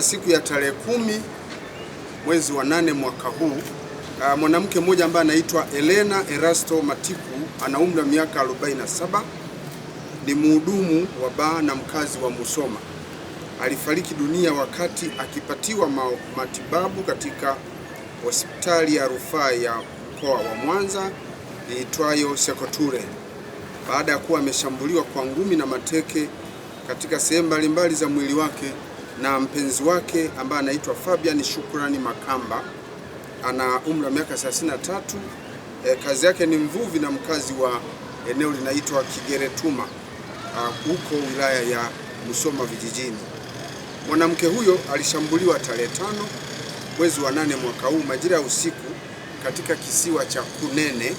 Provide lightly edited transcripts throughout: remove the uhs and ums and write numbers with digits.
kwamba siku ya tarehe 10 mwezi wa 8 mwaka huu mwanamke mmoja ambaye anaitwa Elena Erasto Matiku, ana umri wa miaka 47, ni mhudumu wa baa na mkazi wa Musoma, alifariki dunia wakati akipatiwa matibabu katika hospitali ya rufaa ya mkoa wa Mwanza iitwayo Sekoture baada ya kuwa ameshambuliwa kwa ngumi na mateke katika sehemu mbalimbali za mwili wake na mpenzi wake ambaye anaitwa Fabian Shukrani Makamba, ana umri wa miaka 33. Kazi yake ni mvuvi na mkazi wa eneo linaitwa Kigeretuma huko wilaya ya Musoma vijijini. Mwanamke huyo alishambuliwa tarehe 5 mwezi wa 8 mwaka huu majira ya usiku katika kisiwa cha Kunene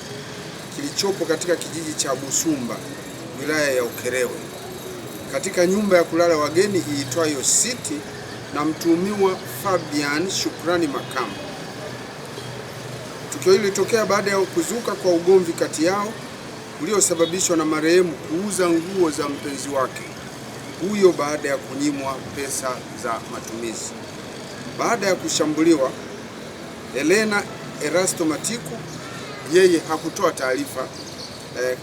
kilichopo katika kijiji cha Busumba wilaya ya Ukerewe katika nyumba ya kulala wageni iitwayo City na mtuhumiwa Fabian Shukrani Makamba. Tukio hili lilitokea baada ya kuzuka kwa ugomvi kati yao uliosababishwa na marehemu kuuza nguo za mpenzi wake huyo baada ya kunyimwa pesa za matumizi. Baada ya kushambuliwa, Elena Erasto Matiku yeye hakutoa taarifa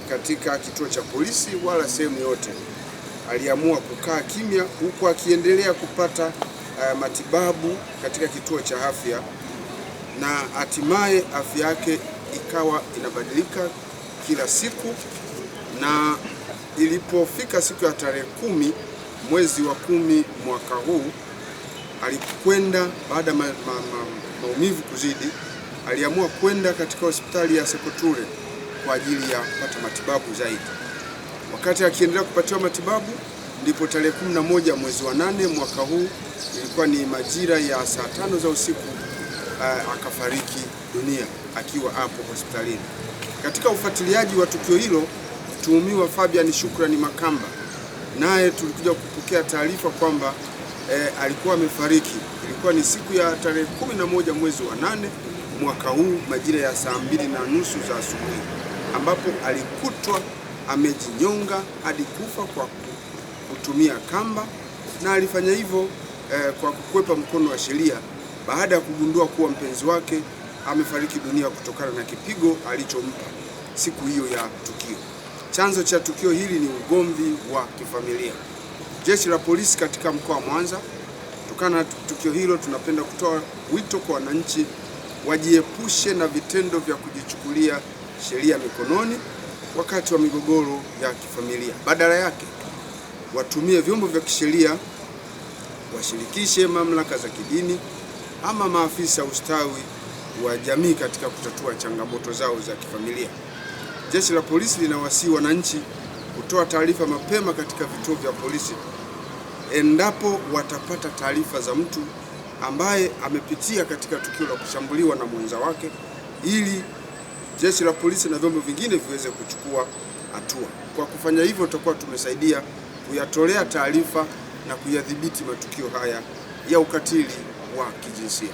katika kituo cha polisi wala sehemu yote. Aliamua kukaa kimya huku akiendelea kupata matibabu katika kituo cha afya, na hatimaye afya yake ikawa inabadilika kila siku, na ilipofika siku ya tarehe 10 mwezi wa 10 mwaka huu, alikwenda baada maumivu kuzidi, aliamua kwenda katika hospitali ya Sekoture kwa ajili ya kupata matibabu zaidi. Wakati akiendelea kupatiwa matibabu, ndipo tarehe 11 mwezi wa 8 mwaka huu, ilikuwa ni majira ya saa 5 za usiku, akafariki dunia akiwa hapo hospitalini. Katika ufuatiliaji wa tukio hilo, mtuhumiwa Fabian Shukrani Makamba naye tulikuja kupokea taarifa kwamba alikuwa amefariki. Ilikuwa ni siku ya tarehe 11 mwezi wa 8 mwaka huu majira ya saa 2:30 za asubuhi, ambapo alikutwa amejinyonga hadi kufa kwa kutumia kamba, na alifanya hivyo kwa kukwepa mkono wa sheria baada ya kugundua kuwa mpenzi wake amefariki dunia kutokana na kipigo alichompa siku hiyo ya tukio. Chanzo cha tukio hili ni ugomvi wa kifamilia. Jeshi la polisi katika mkoa wa Mwanza, kutokana na tukio hilo, tunapenda kutoa wito kwa wananchi wajiepushe na vitendo vya kujichukulia sheria mikononi wakati wa migogoro ya kifamilia. Badala yake, watumie vyombo vya kisheria, washirikishe mamlaka za kidini ama maafisa ustawi wa jamii katika kutatua changamoto zao za kifamilia. Jeshi la polisi linawasihi wananchi kutoa taarifa mapema katika vituo vya polisi endapo watapata taarifa za mtu ambaye amepitia katika tukio la kushambuliwa na mwenza wake, ili jeshi la polisi na vyombo vingine viweze kuchukua hatua. Kwa kufanya hivyo, tutakuwa tumesaidia kuyatolea taarifa na kuyadhibiti matukio haya ya ukatili wa kijinsia.